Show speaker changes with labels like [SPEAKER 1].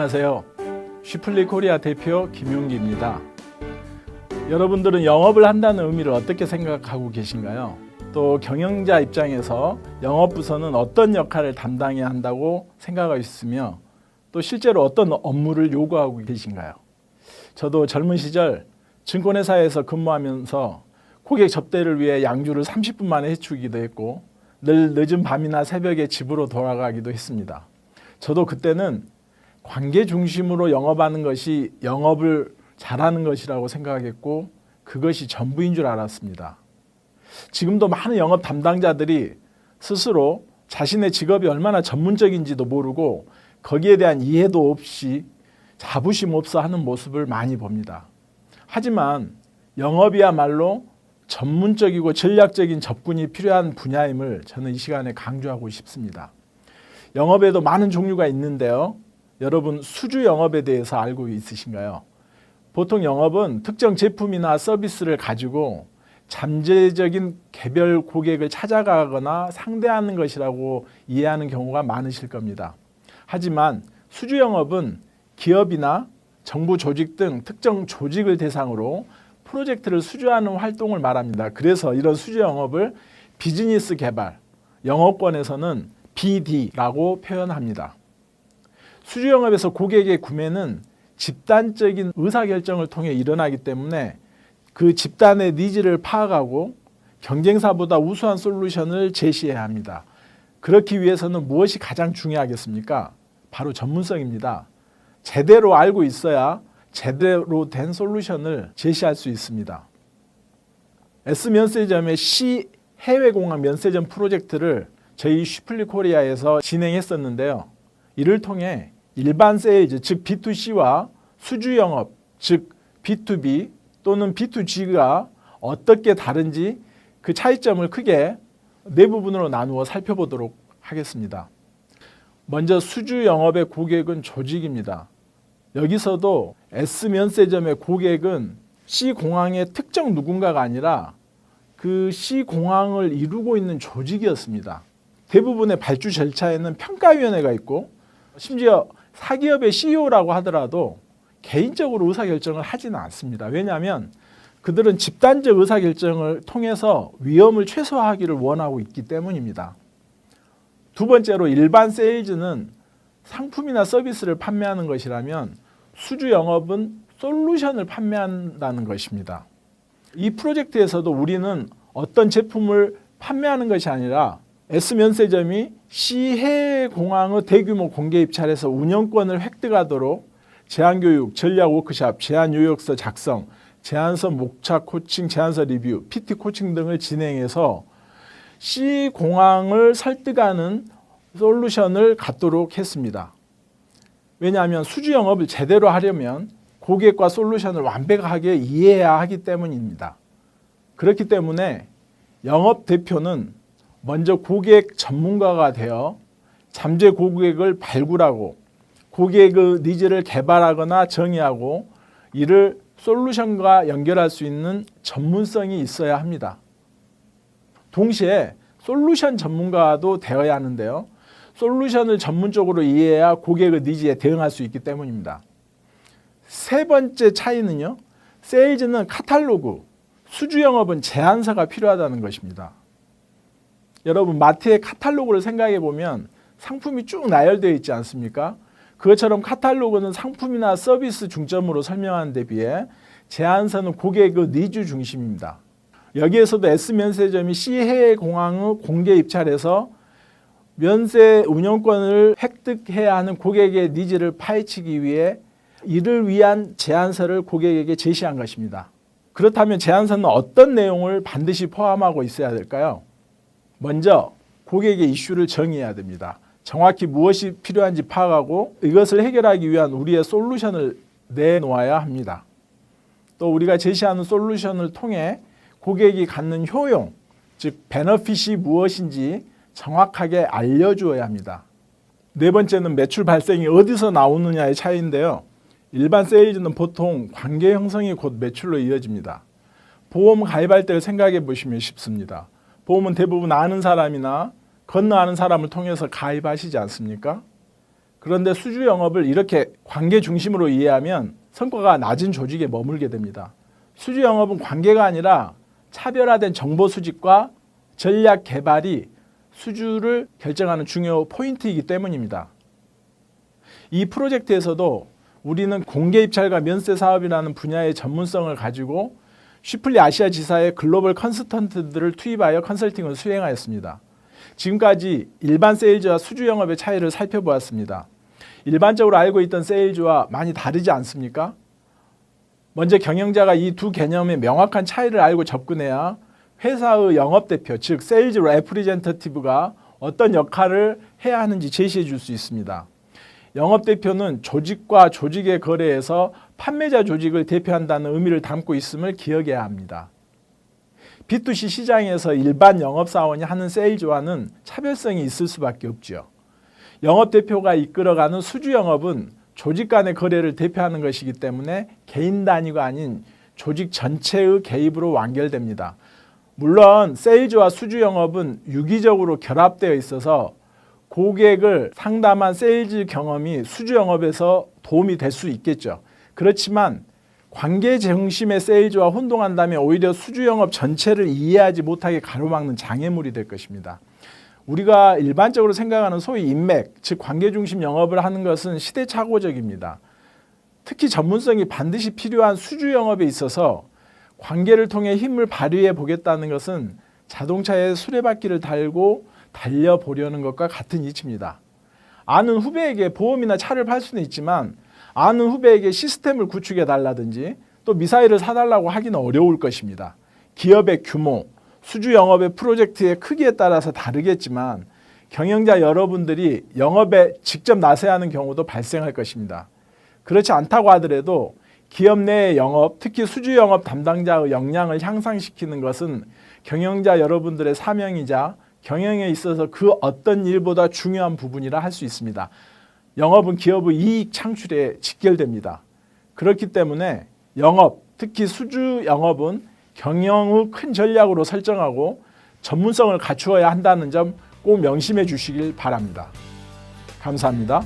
[SPEAKER 1] 안녕하세요. 쉬플리 코리아 대표 김용기입니다. 여러분들은 영업을 한다는 의미를 어떻게 생각하고 계신가요? 또 경영자 입장에서 영업부서는 어떤 역할을 담당해야 한다고 생각하고 있으며 또 실제로 어떤 업무를 요구하고 계신가요? 저도 젊은 시절 증권회사에서 근무하면서 고객 접대를 위해 양주를 30분 만에 해치우기도 했고 늘 늦은 밤이나 새벽에 집으로 돌아가기도 했습니다. 저도 그때는 관계 중심으로 영업하는 것이 영업을 잘하는 것이라고 생각했고 그것이 전부인 줄 알았습니다. 지금도 많은 영업 담당자들이 스스로 자신의 직업이 얼마나 전문적인지도 모르고 거기에 대한 이해도 없이 자부심 없어 하는 모습을 많이 봅니다. 하지만 영업이야말로 전문적이고 전략적인 접근이 필요한 분야임을 저는 이 시간에 강조하고 싶습니다. 영업에도 많은 종류가 있는데요. 여러분 수주 영업에 대해서 알고 있으신가요? 보통 영업은 특정 제품이나 서비스를 가지고 잠재적인 개별 고객을 찾아가거나 상대하는 것이라고 이해하는 경우가 많으실 겁니다. 하지만 수주 영업은 기업이나 정부 조직 등 특정 조직을 대상으로 프로젝트를 수주하는 활동을 말합니다. 그래서 이런 수주 영업을 비즈니스 개발, 영업권에서는 BD라고 표현합니다. 수주 영업에서 고객의 구매는 집단적인 의사결정을 통해 일어나기 때문에 그 집단의 니즈를 파악하고 경쟁사보다 우수한 솔루션을 제시해야 합니다. 그렇기 위해서는 무엇이 가장 중요하겠습니까? 바로 전문성입니다. 제대로 알고 있어야 제대로 된 솔루션을 제시할 수 있습니다. S면세점의 C 해외공항 면세점 프로젝트를 저희 쉬플리 코리아에서 진행했었는데요. 이를 통해 일반 세일즈 즉 B2C와 수주 영업 즉 B2B 또는 B2G가 어떻게 다른지 그 차이점을 크게 네 부분으로 나누어 살펴보도록 하겠습니다. 먼저 수주 영업의 고객은 조직입니다. 여기서도 S면세점의 고객은 C공항의 특정 누군가가 아니라 그 C공항을 이루고 있는 조직이었습니다. 대부분의 발주 절차에는 평가위원회가 있고 심지어 사기업의 CEO라고 하더라도 개인적으로 의사결정을 하지는 않습니다. 왜냐하면 그들은 집단적 의사결정을 통해서 위험을 최소화하기를 원하고 있기 때문입니다. 두 번째로 일반 세일즈는 상품이나 서비스를 판매하는 것이라면 수주 영업은 솔루션을 판매한다는 것입니다. 이 프로젝트에서도 우리는 어떤 제품을 판매하는 것이 아니라 S면세점이 C해외공항의 대규모 공개 입찰에서 운영권을 획득하도록 제안교육, 전략 워크샵, 제안 요약서 작성, 제안서 목차 코칭, 제안서 리뷰, PT 코칭 등을 진행해서 C공항을 설득하는 솔루션을 갖도록 했습니다. 왜냐하면 수주 영업을 제대로 하려면 고객과 솔루션을 완벽하게 이해해야 하기 때문입니다. 그렇기 때문에 영업 대표는 먼저 고객 전문가가 되어 잠재 고객을 발굴하고 고객의 니즈를 개발하거나 정의하고 이를 솔루션과 연결할 수 있는 전문성이 있어야 합니다. 동시에 솔루션 전문가도 되어야 하는데요. 솔루션을 전문적으로 이해해야 고객의 니즈에 대응할 수 있기 때문입니다. 세 번째 차이는요. 세일즈는 카탈로그, 수주 영업은 제안서가 필요하다는 것입니다. 여러분 마트의 카탈로그를 생각해 보면 상품이 쭉 나열되어 있지 않습니까? 그것처럼 카탈로그는 상품이나 서비스 중점으로 설명하는 데 비해 제안서는 고객의 니즈 중심입니다. 여기에서도 S면세점이 C해외공항의 공개 입찰에서 면세 운영권을 획득해야 하는 고객의 니즈를 파헤치기 위해 이를 위한 제안서를 고객에게 제시한 것입니다. 그렇다면 제안서는 어떤 내용을 반드시 포함하고 있어야 될까요? 먼저 고객의 이슈를 정의해야 됩니다. 정확히 무엇이 필요한지 파악하고 이것을 해결하기 위한 우리의 솔루션을 내놓아야 합니다. 또 우리가 제시하는 솔루션을 통해 고객이 갖는 효용, 즉 베너핏이 무엇인지 정확하게 알려주어야 합니다. 네 번째는 매출 발생이 어디서 나오느냐의 차이인데요. 일반 세일즈는 보통 관계 형성이 곧 매출로 이어집니다. 보험 가입할 때를 생각해 보시면 쉽습니다. 보험은 대부분 아는 사람이나 건너 아는 사람을 통해서 가입하시지 않습니까? 그런데 수주 영업을 이렇게 관계 중심으로 이해하면 성과가 낮은 조직에 머물게 됩니다. 수주 영업은 관계가 아니라 차별화된 정보 수집과 전략 개발이 수주를 결정하는 중요 포인트이기 때문입니다. 이 프로젝트에서도 우리는 공개 입찰과 면세 사업이라는 분야의 전문성을 가지고 쉬플리 아시아 지사의 글로벌 컨설턴트들을 투입하여 컨설팅을 수행하였습니다. 지금까지 일반 세일즈와 수주 영업의 차이를 살펴보았습니다. 일반적으로 알고 있던 세일즈와 많이 다르지 않습니까? 먼저 경영자가 이 두 개념의 명확한 차이를 알고 접근해야 회사의 영업대표, 즉 세일즈 레프리젠터티브가 어떤 역할을 해야 하는지 제시해 줄 수 있습니다. 영업대표는 조직과 조직의 거래에서 판매자 조직을 대표한다는 의미를 담고 있음을 기억해야 합니다. B2C 시장에서 일반 영업사원이 하는 세일즈와는 차별성이 있을 수밖에 없죠. 영업대표가 이끌어가는 수주 영업은 조직 간의 거래를 대표하는 것이기 때문에 개인 단위가 아닌 조직 전체의 개입으로 완결됩니다. 물론 세일즈와 수주 영업은 유기적으로 결합되어 있어서 고객을 상담한 세일즈 경험이 수주 영업에서 도움이 될 수 있겠죠. 그렇지만 관계 중심의 세일즈와 혼동한다면 오히려 수주 영업 전체를 이해하지 못하게 가로막는 장애물이 될 것입니다. 우리가 일반적으로 생각하는 소위 인맥, 즉 관계 중심 영업을 하는 것은 시대착오적입니다. 특히 전문성이 반드시 필요한 수주 영업에 있어서 관계를 통해 힘을 발휘해 보겠다는 것은 자동차에 수레바퀴를 달고 달려보려는 것과 같은 이치입니다. 아는 후배에게 보험이나 차를 팔 수는 있지만 아는 후배에게 시스템을 구축해 달라든지 또 미사일을 사달라고 하기는 어려울 것입니다. 기업의 규모, 수주 영업의 프로젝트의 크기에 따라서 다르겠지만 경영자 여러분들이 영업에 직접 나서야 하는 경우도 발생할 것입니다. 그렇지 않다고 하더라도 기업 내의 영업, 특히 수주 영업 담당자의 역량을 향상시키는 것은 경영자 여러분들의 사명이자 경영에 있어서 그 어떤 일보다 중요한 부분이라 할 수 있습니다. 영업은 기업의 이익 창출에 직결됩니다. 그렇기 때문에 영업, 특히 수주 영업은 경영의 큰 전략으로 설정하고 전문성을 갖추어야 한다는 점 꼭 명심해 주시길 바랍니다. 감사합니다.